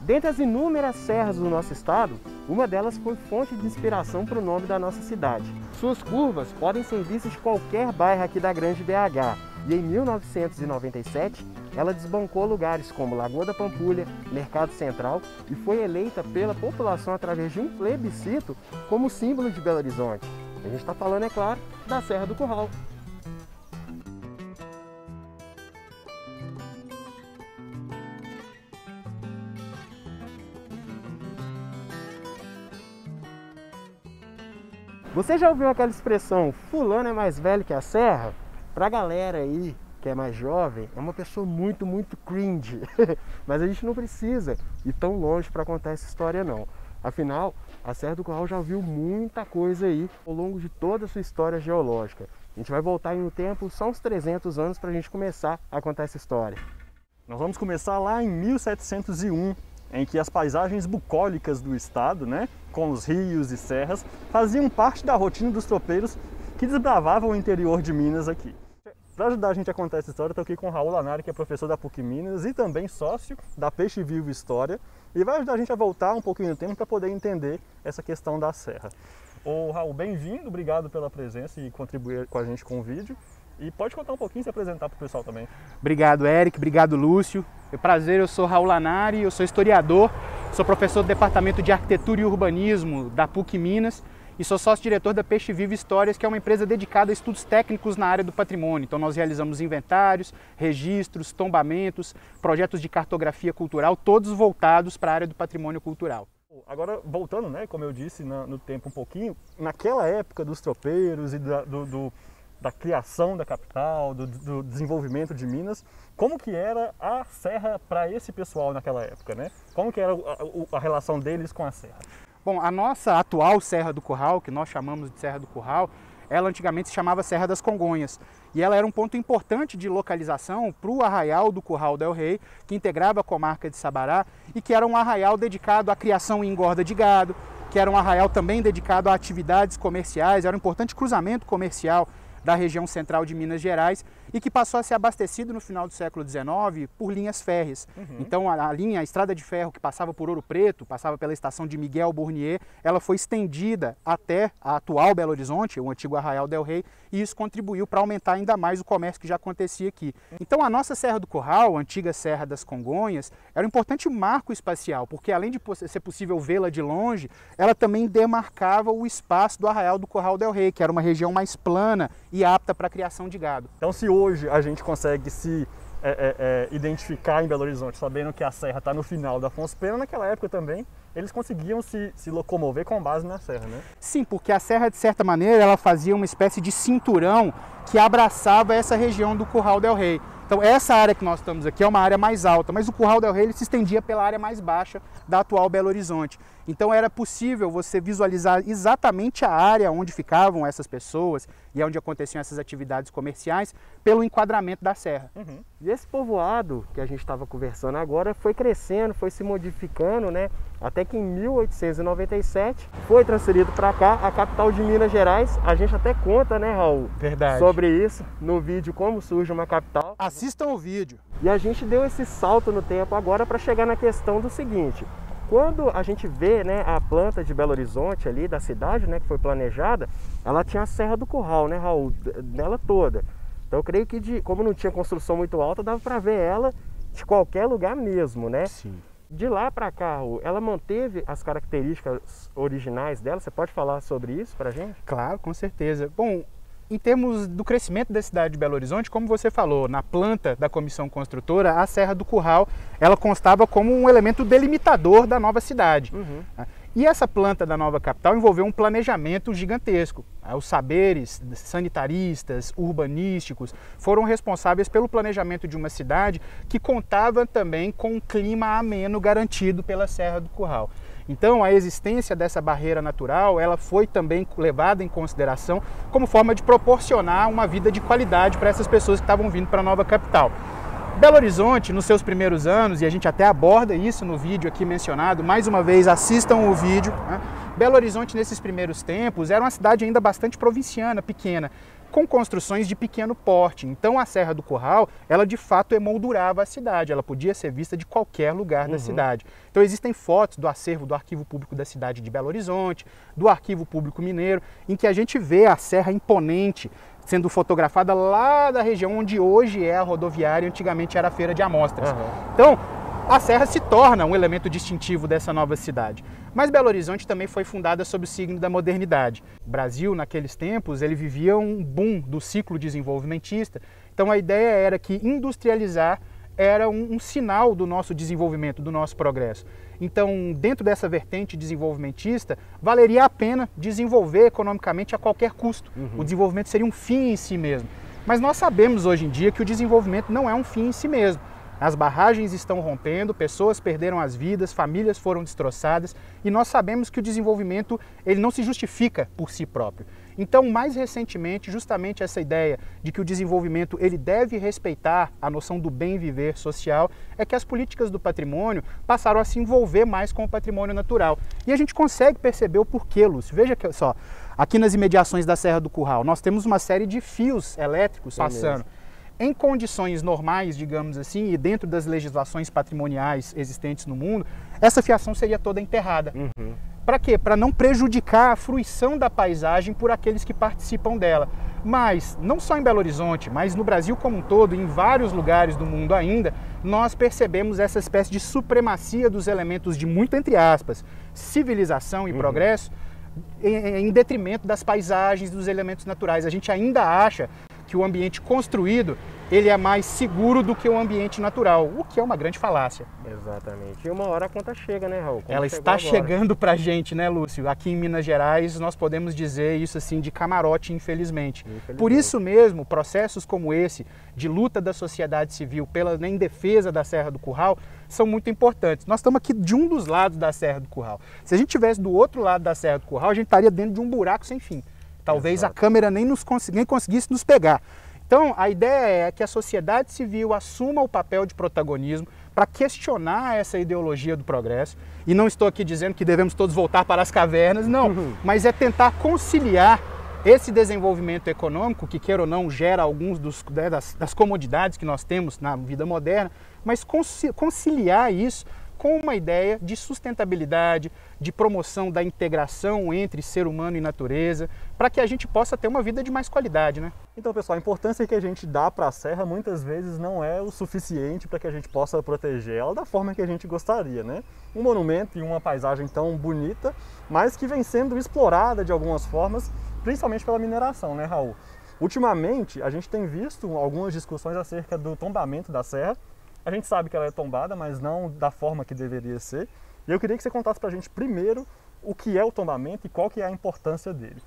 Dentre as inúmeras serras do nosso estado, uma delas foi fonte de inspiração para o nome da nossa cidade. Suas curvas podem ser vistas de qualquer bairro aqui da Grande BH, e em 1997 ela desbancou lugares como Lagoa da Pampulha, Mercado Central e foi eleita pela população através de um plebiscito como símbolo de Belo Horizonte. A gente está falando, é claro, da Serra do Curral. Você já ouviu aquela expressão, fulano é mais velho que a serra? Pra galera aí que é mais jovem, é uma pessoa muito cringe. Mas a gente não precisa ir tão longe para contar essa história não. Afinal, a Serra do Curral já viu muita coisa aí ao longo de toda a sua história geológica. A gente vai voltar aí no tempo só uns 300 anos para a gente começar a contar essa história. Nós vamos começar lá em 1701, em que as paisagens bucólicas do estado, com os rios e serras, faziam parte da rotina dos tropeiros que desbravavam o interior de Minas aqui. Para ajudar a gente a contar essa história, estou aqui com o Raul Lanari, que é professor da PUC Minas e também sócio da Peixe Vivo História, e vai ajudar a gente a voltar um pouquinho no tempo para poder entender essa questão da serra. Ô Raul, bem-vindo, obrigado pela presença e contribuir com a gente com o vídeo. E pode contar um pouquinho e se apresentar para o pessoal também. Obrigado, Eric. Obrigado, Lúcio. É um prazer, eu sou Raul Lanari, eu sou historiador, sou professor do Departamento de Arquitetura e Urbanismo da PUC Minas e sou sócio-diretor da Peixe Vivo Histórias, que é uma empresa dedicada a estudos técnicos na área do patrimônio. Então nós realizamos inventários, registros, tombamentos, projetos de cartografia cultural, todos voltados para a área do patrimônio cultural. Agora, voltando, como eu disse no tempo um pouquinho, naquela época dos tropeiros e da criação da capital, do desenvolvimento de Minas, como que era a serra para esse pessoal naquela época, Como que era a relação deles com a serra? Bom, a nossa atual Serra do Curral, que nós chamamos de Serra do Curral, ela antigamente se chamava Serra das Congonhas, e ela era um ponto importante de localização para o arraial do Curral del Rei, que integrava a comarca de Sabará, e que era um arraial dedicado à criação e engorda de gado, que era um arraial também dedicado a atividades comerciais, era um importante cruzamento comercial da região central de Minas Gerais e que passou a ser abastecido no final do século XIX por linhas férreas. Então a estrada de ferro que passava por Ouro Preto, passava pela estação de Miguel Burnier, ela foi estendida até a atual Belo Horizonte, o antigo Arraial del Rei, e isso contribuiu para aumentar ainda mais o comércio que já acontecia aqui. Então a nossa Serra do Curral, a antiga Serra das Congonhas, era um importante marco espacial, porque além de ser possível vê-la de longe, ela também demarcava o espaço do Arraial do Curral del Rei, que era uma região mais plana e apta para a criação de gado. Então se hoje a gente consegue se identificar em Belo Horizonte, sabendo que a serra está no final da Afonso Pena, naquela época também eles conseguiam se locomover com base na serra, Sim, porque a serra, de certa maneira, ela fazia uma espécie de cinturão que abraçava essa região do Curral del Rei. Então essa área que nós estamos aqui é uma área mais alta, mas o Curral del Rei ele se estendia pela área mais baixa da atual Belo Horizonte. Então era possível você visualizar exatamente a área onde ficavam essas pessoas e onde aconteciam essas atividades comerciais pelo enquadramento da serra. E esse povoado que a gente estava conversando agora foi crescendo, foi se modificando, até que em 1897 foi transferido para cá, a capital de Minas Gerais. A gente até conta, Raul? Verdade. Sobre isso no vídeo, como surge uma capital. Assistam o vídeo. E a gente deu esse salto no tempo agora para chegar na questão do seguinte: quando a gente vê a planta de Belo Horizonte ali, da cidade, que foi planejada, ela tinha a Serra do Curral, Raul, nela toda. Então eu creio que, como não tinha construção muito alta, dava para ver ela de qualquer lugar mesmo, Sim. De lá para cá, Raul, ela manteve as características originais dela? Você pode falar sobre isso para a gente? Claro, com certeza. Bom, em termos do crescimento da cidade de Belo Horizonte, como você falou, na planta da comissão construtora, a Serra do Curral, ela constava como um elemento delimitador da nova cidade. E essa planta da nova capital envolveu um planejamento gigantesco. Os saberes sanitaristas, urbanísticos, foram responsáveis pelo planejamento de uma cidade que contava também com um clima ameno garantido pela Serra do Curral. Então a existência dessa barreira natural, ela foi também levada em consideração como forma de proporcionar uma vida de qualidade para essas pessoas que estavam vindo para a nova capital. Belo Horizonte, nos seus primeiros anos, e a gente até aborda isso no vídeo aqui mencionado, mais uma vez assistam o vídeo, Belo Horizonte nesses primeiros tempos era uma cidade ainda bastante provinciana, pequena, com construções de pequeno porte. Então a Serra do Curral, ela de fato emoldurava a cidade, ela podia ser vista de qualquer lugar da cidade. Então existem fotos do acervo do Arquivo Público da cidade de Belo Horizonte, do Arquivo Público Mineiro, em que a gente vê a serra imponente sendo fotografada lá da região onde hoje é a rodoviária, antigamente era a feira de amostras. Então, a serra se torna um elemento distintivo dessa nova cidade. Mas Belo Horizonte também foi fundada sob o signo da modernidade. O Brasil, naqueles tempos, ele vivia um boom do ciclo desenvolvimentista. Então a ideia era que industrializar era um sinal do nosso desenvolvimento, do nosso progresso. Então, dentro dessa vertente desenvolvimentista, valeria a pena desenvolver economicamente a qualquer custo. O desenvolvimento seria um fim em si mesmo. Mas nós sabemos hoje em dia que o desenvolvimento não é um fim em si mesmo. As barragens estão rompendo, pessoas perderam as vidas, famílias foram destroçadas e nós sabemos que o desenvolvimento ele não se justifica por si próprio. Então, mais recentemente, justamente essa ideia de que o desenvolvimento ele deve respeitar a noção do bem viver social é que as políticas do patrimônio passaram a se envolver mais com o patrimônio natural. E a gente consegue perceber o porquê, Lúcio. Veja só, aqui nas imediações da Serra do Curral, nós temos uma série de fios elétricos passando. Em condições normais, digamos assim, e dentro das legislações patrimoniais existentes no mundo, essa fiação seria toda enterrada. Para quê? Para não prejudicar a fruição da paisagem por aqueles que participam dela. Mas, não só em Belo Horizonte, mas no Brasil como um todo, em vários lugares do mundo ainda, nós percebemos essa espécie de supremacia dos elementos de muito, entre aspas, civilização e progresso, em detrimento das paisagens, dos elementos naturais. A gente ainda acha que o ambiente construído ele é mais seguro do que o ambiente natural, o que é uma grande falácia. Exatamente. E uma hora a conta chega, né, Raul? Ela está chegando pra gente, né, Lúcio? Aqui em Minas Gerais nós podemos dizer isso assim de camarote, infelizmente. Por isso mesmo, processos como esse, de luta da sociedade civil em defesa da Serra do Curral, são muito importantes. Nós estamos aqui de um dos lados da Serra do Curral. Se a gente estivesse do outro lado da Serra do Curral, a gente estaria dentro de um buraco sem fim. Talvez a câmera nem conseguisse nos pegar. Então, a ideia é que a sociedade civil assuma o papel de protagonismo para questionar essa ideologia do progresso. E não estou aqui dizendo que devemos todos voltar para as cavernas, não. Mas é tentar conciliar esse desenvolvimento econômico, que queira ou não gera alguns das comodidades que nós temos na vida moderna, mas conciliar isso com uma ideia de sustentabilidade, de promoção da integração entre ser humano e natureza, para que a gente possa ter uma vida de mais qualidade, né? Então, pessoal, a importância que a gente dá para a serra muitas vezes não é o suficiente para que a gente possa proteger ela da forma que a gente gostaria, né? Um monumento e uma paisagem tão bonita, mas que vem sendo explorada de algumas formas, principalmente pela mineração, né, Raul? Ultimamente, a gente tem visto algumas discussões acerca do tombamento da serra. A gente sabe que ela é tombada, mas não da forma que deveria ser. E eu queria que você contasse para a gente primeiro o que é o tombamento e qual que é a importância dele.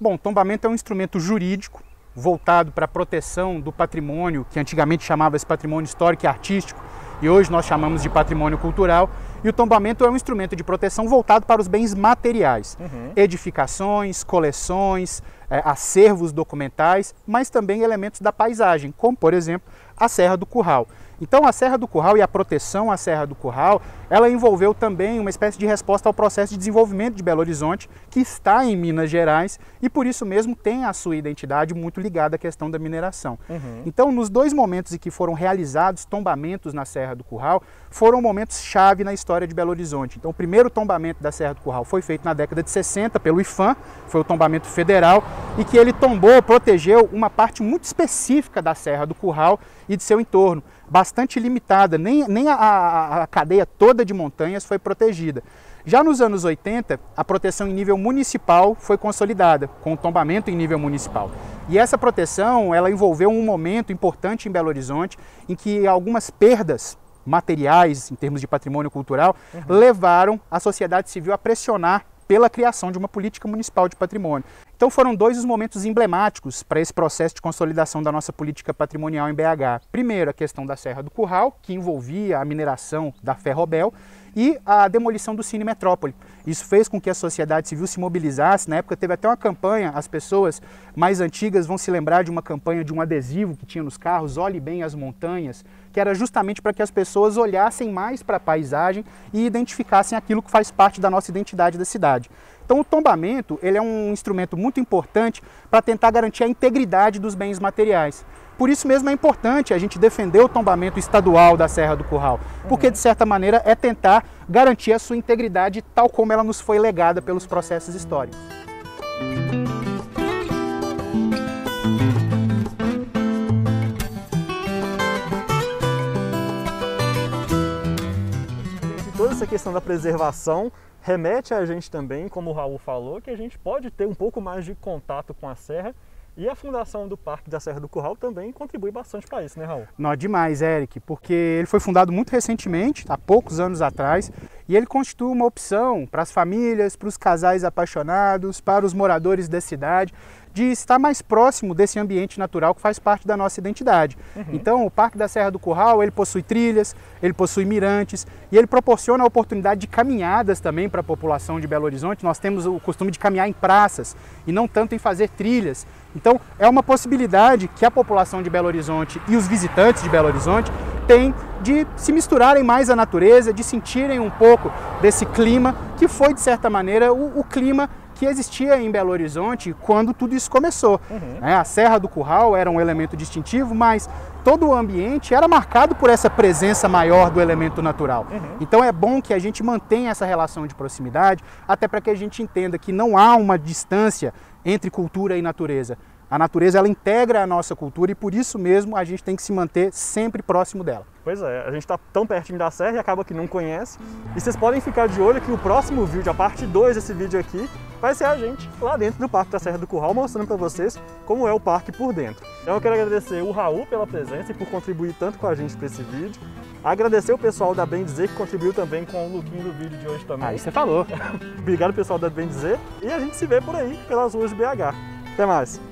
Bom, o tombamento é um instrumento jurídico voltado para a proteção do patrimônio, que antigamente chamava-se patrimônio histórico e artístico, e hoje nós chamamos de patrimônio cultural. E o tombamento é um instrumento de proteção voltado para os bens materiais, edificações, coleções, acervos documentais, mas também elementos da paisagem, como, por exemplo, a Serra do Curral. Então a Serra do Curral e a proteção à Serra do Curral, ela envolveu também uma espécie de resposta ao processo de desenvolvimento de Belo Horizonte, que está em Minas Gerais e por isso mesmo tem a sua identidade muito ligada à questão da mineração. Então nos dois momentos em que foram realizados tombamentos na Serra do Curral, foram momentos-chave na história de Belo Horizonte. Então o primeiro tombamento da Serra do Curral foi feito na década de 60 pelo IPHAN, foi o tombamento federal, e que ele tombou, protegeu uma parte muito específica da Serra do Curral e de seu entorno, bastante limitada, nem a cadeia toda de montanhas foi protegida. Já nos anos 80, a proteção em nível municipal foi consolidada, com o tombamento em nível municipal. E essa proteção, ela envolveu um momento importante em Belo Horizonte, em que algumas perdas materiais, em termos de patrimônio cultural, levaram a sociedade civil a pressionar pela criação de uma política municipal de patrimônio. Então foram dois os momentos emblemáticos para esse processo de consolidação da nossa política patrimonial em BH. Primeiro, a questão da Serra do Curral, que envolvia a mineração da Ferrobel, e a demolição do Cine Metrópole. Isso fez com que a sociedade civil se mobilizasse. Na época teve até uma campanha, as pessoas mais antigas vão se lembrar de uma campanha de um adesivo que tinha nos carros, Olhe Bem as Montanhas, que era justamente para que as pessoas olhassem mais para a paisagem e identificassem aquilo que faz parte da nossa identidade da cidade. Então o tombamento ele é um instrumento muito importante para tentar garantir a integridade dos bens materiais. Por isso mesmo é importante a gente defender o tombamento estadual da Serra do Curral, porque de certa maneira é tentar garantir a sua integridade tal como ela nos foi legada pelos processos históricos. Toda essa questão da preservação remete a gente também, como o Raul falou, que a gente pode ter um pouco mais de contato com a serra. E a fundação do Parque da Serra do Curral também contribui bastante para isso, né, Raul? Não, demais, Eric, porque ele foi fundado muito recentemente, há poucos anos atrás, e ele constitui uma opção para as famílias, para os casais apaixonados, para os moradores da cidade, de estar mais próximo desse ambiente natural que faz parte da nossa identidade. Então, o Parque da Serra do Curral, ele possui trilhas, ele possui mirantes e ele proporciona a oportunidade de caminhadas também para a população de Belo Horizonte. Nós temos o costume de caminhar em praças e não tanto em fazer trilhas. Então, é uma possibilidade que a população de Belo Horizonte e os visitantes de Belo Horizonte têm de se misturarem mais à natureza, de sentirem um pouco desse clima que foi, de certa maneira, o clima que existia em Belo Horizonte quando tudo isso começou. A Serra do Curral era um elemento distintivo, mas todo o ambiente era marcado por essa presença maior do elemento natural. Então é bom que a gente mantenha essa relação de proximidade, até para que a gente entenda que não há uma distância entre cultura e natureza. A natureza ela integra a nossa cultura e por isso mesmo a gente tem que se manter sempre próximo dela. Pois é, a gente está tão pertinho da serra e acaba que não conhece. E vocês podem ficar de olho que o próximo vídeo, a parte 2 desse vídeo aqui, vai ser a gente lá dentro do Parque da Serra do Curral, mostrando para vocês como é o parque por dentro. Então eu quero agradecer o Raul pela presença e por contribuir tanto com a gente para esse vídeo. Agradecer o pessoal da Bem Dizer que contribuiu também com o lookinho do vídeo de hoje também. Aí você falou. Obrigado pessoal da Bem Dizer e a gente se vê por aí pelas ruas de BH. Até mais!